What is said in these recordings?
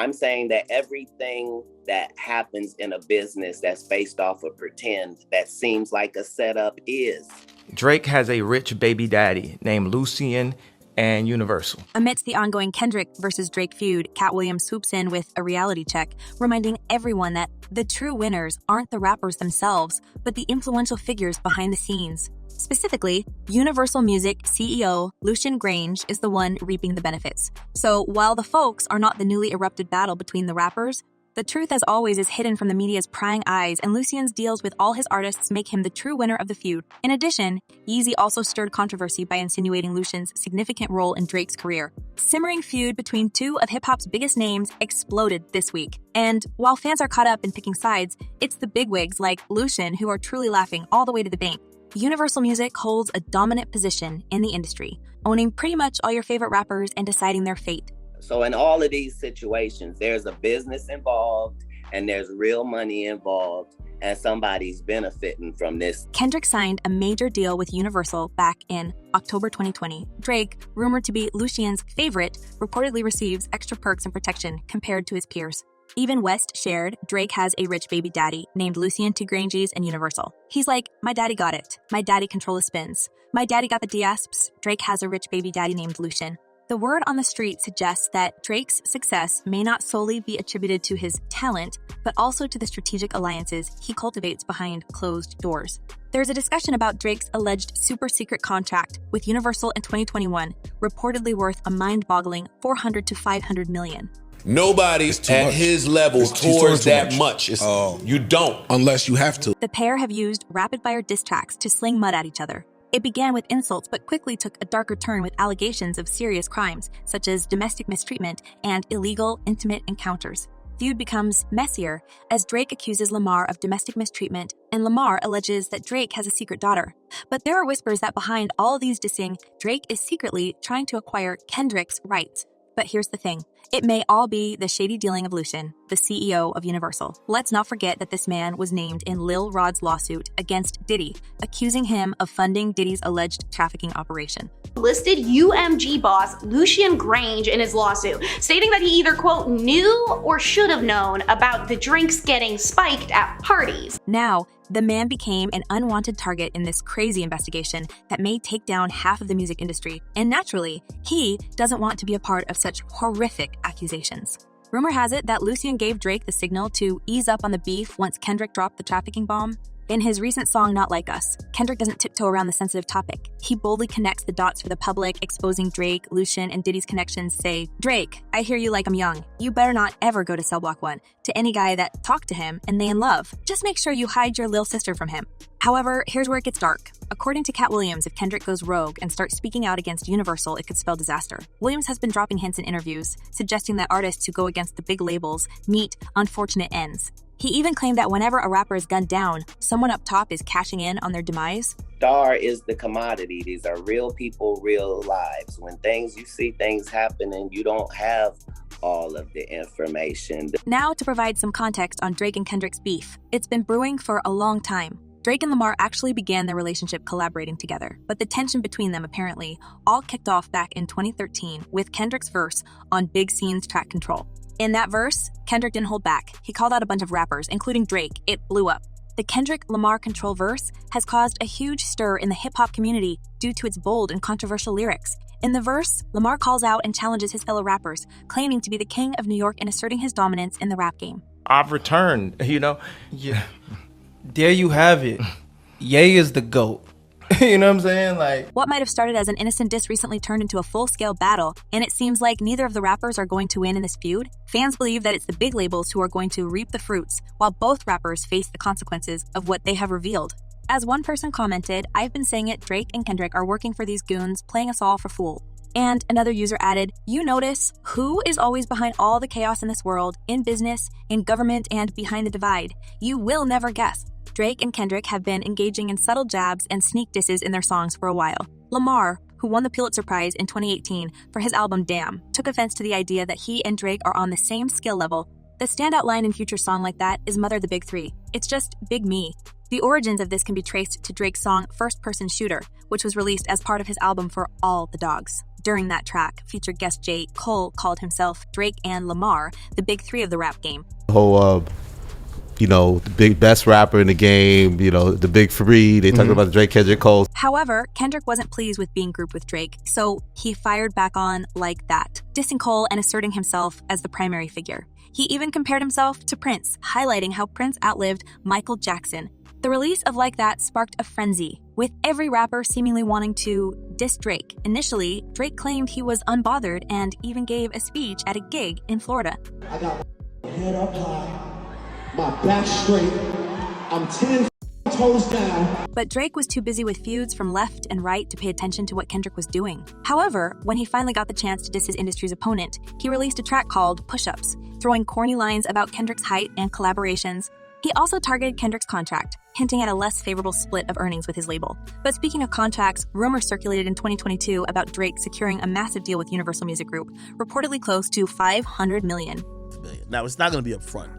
I'm saying that everything that happens in a business that's based off of pretend, that seems like a setup is. Drake has a rich baby daddy named Lucien and Universal. Amidst the ongoing Kendrick versus Drake feud, Katt Williams swoops in with a reality check, reminding everyone that the true winners aren't the rappers themselves, but the influential figures behind the scenes. Specifically, Universal Music CEO Lucien Grange is the one reaping the benefits. So while the folks are not the newly erupted battle between the rappers, the truth, as always, is hidden from the media's prying eyes, and Lucien's deals with all his artists make him the true winner of the feud. In addition, Yeezy also stirred controversy by insinuating Lucien's significant role in Drake's career. Simmering feud between two of hip-hop's biggest names exploded this week. And while fans are caught up in picking sides, it's the bigwigs like Lucien who are truly laughing all the way to the bank. Universal Music holds a dominant position in the industry, owning pretty much all your favorite rappers and deciding their fate. So in all of these situations, there's a business involved and there's real money involved, and somebody's benefiting from this. Kendrick signed a major deal with Universal back in October 2020. Drake, rumored to be Lucien's favorite, reportedly receives extra perks and protection compared to his peers. Even West shared Drake has a rich baby daddy named Lucien to Granges and Universal. He's like, my daddy got it. My daddy control the spins. My daddy got the DSPs. Drake has a rich baby daddy named Lucien. The word on the street suggests that Drake's success may not solely be attributed to his talent, but also to the strategic alliances he cultivates behind closed doors. There's a discussion about Drake's alleged super secret contract with Universal in 2021, reportedly worth a mind-boggling $400 to $500 million. Nobody's at his level towards that much. You don't. Unless you have to. The pair have used rapid-fire diss tracks to sling mud at each other. It began with insults, but quickly took a darker turn with allegations of serious crimes, such as domestic mistreatment and illegal, intimate encounters. Feud becomes messier as Drake accuses Lamar of domestic mistreatment, and Lamar alleges that Drake has a secret daughter. But there are whispers that behind all of these dissing, Drake is secretly trying to acquire Kendrick's rights. But here's the thing. It may all be the shady dealing of Lucien, the CEO of Universal. Let's not forget that this man was named in Lil Rod's lawsuit against Diddy, accusing him of funding Diddy's alleged trafficking operation. Listed UMG boss Lucien Grange in his lawsuit, stating that he either, quote, knew or should have known about the drinks getting spiked at parties. Now, the man became an unwanted target in this crazy investigation that may take down half of the music industry, and naturally, he doesn't want to be a part of such horrific accusations. Rumor has it that Lucien gave Drake the signal to ease up on the beef once Kendrick dropped the trafficking bomb. In his recent song, Not Like Us, Kendrick doesn't tiptoe around the sensitive topic. He boldly connects the dots for the public, exposing Drake, Lucien, and Diddy's connections, say, Drake, I hear you like I'm young. You better not ever go to Cell Block 1 to any guy that talked to him and they in love. Just make sure you hide your lil sister from him. However, here's where it gets dark. According to Katt Williams, if Kendrick goes rogue and starts speaking out against Universal, it could spell disaster. Williams has been dropping hints in interviews, suggesting that artists who go against the big labels meet unfortunate ends. He even claimed that whenever a rapper is gunned down, someone up top is cashing in on their demise. Star is the commodity. These are real people, real lives. When you see things happen and you don't have all of the information. Now to provide some context on Drake and Kendrick's beef. It's been brewing for a long time. Drake and Lamar actually began their relationship collaborating together, but the tension between them apparently all kicked off back in 2013 with Kendrick's verse on Big Scene's track Control. In that verse, Kendrick didn't hold back. He called out a bunch of rappers, including Drake. It blew up. The Kendrick-Lamar Control verse has caused a huge stir in the hip-hop community due to its bold and controversial lyrics. In the verse, Lamar calls out and challenges his fellow rappers, claiming to be the king of New York and asserting his dominance in the rap game. I've returned, Yeah. There you have it. Ye is the GOAT. You know what I'm saying? What might have started as an innocent diss recently turned into a full-scale battle, and it seems like neither of the rappers are going to win in this feud. Fans believe that it's the big labels who are going to reap the fruits, while both rappers face the consequences of what they have revealed. As one person commented, I've been saying it, Drake and Kendrick are working for these goons, playing us all for fool. And another user added, you notice who is always behind all the chaos in this world, in business, in government, and behind the divide? You will never guess. Drake and Kendrick have been engaging in subtle jabs and sneak disses in their songs for a while. Lamar, who won the Pulitzer Prize in 2018 for his album Damn, took offense to the idea that he and Drake are on the same skill level. The standout line in Future's song like that is Mother the Big Three. It's just Big Me. The origins of this can be traced to Drake's song First Person Shooter, which was released as part of his album For All the Dogs. During that track, featured guest J. Cole called himself Drake and Lamar the big three of the rap game. The whole, the big best rapper in the game, the big three. They talking about Drake, Kendrick, Cole. However, Kendrick wasn't pleased with being grouped with Drake, so he fired back on like that, dissing Cole and asserting himself as the primary figure. He even compared himself to Prince, highlighting how Prince outlived Michael Jackson. The release of Like That sparked a frenzy, with every rapper seemingly wanting to diss Drake. Initially, Drake claimed he was unbothered and even gave a speech at a gig in Florida. I got my head up high, my back straight, I'm 10 toes down. But Drake was too busy with feuds from left and right to pay attention to what Kendrick was doing. However, when he finally got the chance to diss his industry's opponent, he released a track called Push-Ups, throwing corny lines about Kendrick's height and collaborations. He also targeted Kendrick's contract, hinting at a less favorable split of earnings with his label. But speaking of contracts, rumors circulated in 2022 about Drake securing a massive deal with Universal Music Group, reportedly close to $500 million. Now, it's not going to be upfront.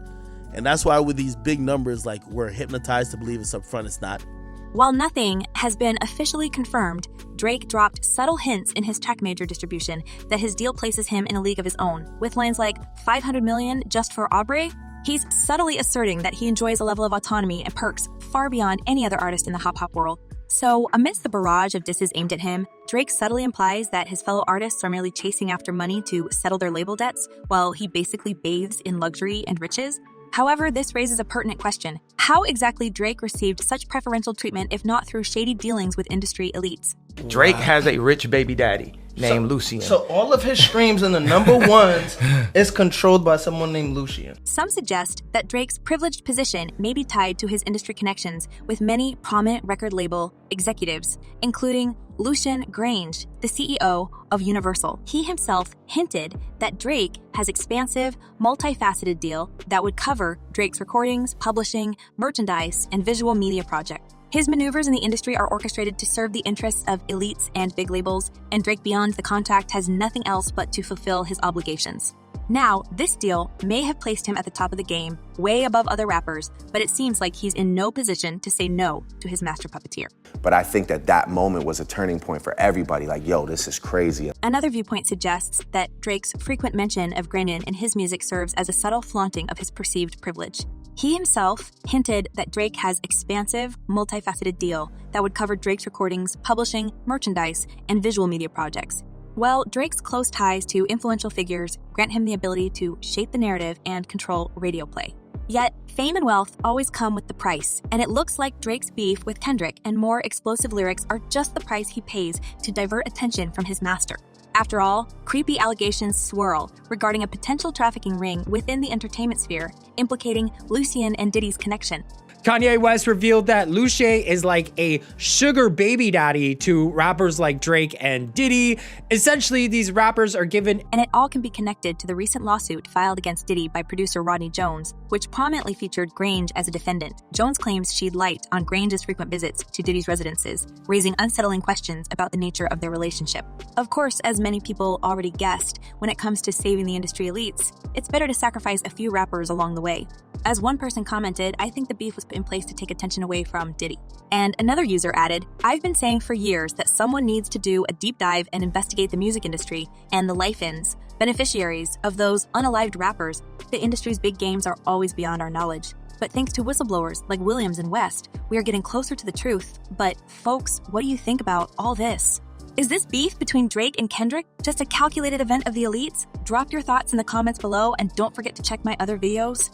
And that's why with these big numbers, like, we're hypnotized to believe it's upfront. It's not. While nothing has been officially confirmed, Drake dropped subtle hints in his track major distribution that his deal places him in a league of his own, with lines like $500 million just for Aubrey. He's subtly asserting that he enjoys a level of autonomy and perks far beyond any other artist in the hop world. So, amidst the barrage of disses aimed at him, Drake subtly implies that his fellow artists are merely chasing after money to settle their label debts, while he basically bathes in luxury and riches. However, this raises a pertinent question. How exactly Drake received such preferential treatment if not through shady dealings with industry elites? Drake has a rich baby daddy named Lucien. So all of his streams in the number ones is controlled by someone named Lucien. Some suggest that Drake's privileged position may be tied to his industry connections with many prominent record label executives, including Lucien Grange, the CEO of Universal. He himself hinted that Drake has expansive, multifaceted deal that would cover Drake's recordings, publishing, merchandise, and visual media project. His maneuvers in the industry are orchestrated to serve the interests of elites and big labels, and Drake beyond the contract has nothing else but to fulfill his obligations. Now, this deal may have placed him at the top of the game, way above other rappers, but it seems like he's in no position to say no to his master puppeteer. But I think that moment was a turning point for everybody, like, yo, this is crazy. Another viewpoint suggests that Drake's frequent mention of Grannon in his music serves as a subtle flaunting of his perceived privilege. He himself hinted that Drake has expansive, multifaceted deal that would cover Drake's recordings, publishing, merchandise, and visual media projects. Well, Drake's close ties to influential figures grant him the ability to shape the narrative and control radio play. Yet, fame and wealth always come with the price, and it looks like Drake's beef with Kendrick and more explosive lyrics are just the price he pays to divert attention from his master. After all, creepy allegations swirl regarding a potential trafficking ring within the entertainment sphere, implicating Lucien and Diddy's connection. Kanye West revealed that Lucien is like a sugar baby daddy to rappers like Drake and Diddy. Essentially, these rappers are given... And it all can be connected to the recent lawsuit filed against Diddy by producer Rodney Jones, which prominently featured Grange as a defendant. Jones claims she'd light on Grange's frequent visits to Diddy's residences, raising unsettling questions about the nature of their relationship. Of course, as many people already guessed, when it comes to saving the industry elites, it's better to sacrifice a few rappers along the way. As one person commented, I think the beef was put in place to take attention away from Diddy. And another user added, I've been saying for years that someone needs to do a deep dive and investigate the music industry and the life-ins, beneficiaries of those unalived rappers. The industry's big games are always beyond our knowledge. But thanks to whistleblowers like Williams and West, we are getting closer to the truth. But folks, what do you think about all this? Is this beef between Drake and Kendrick just a calculated event of the elites? Drop your thoughts in the comments below and don't forget to check my other videos.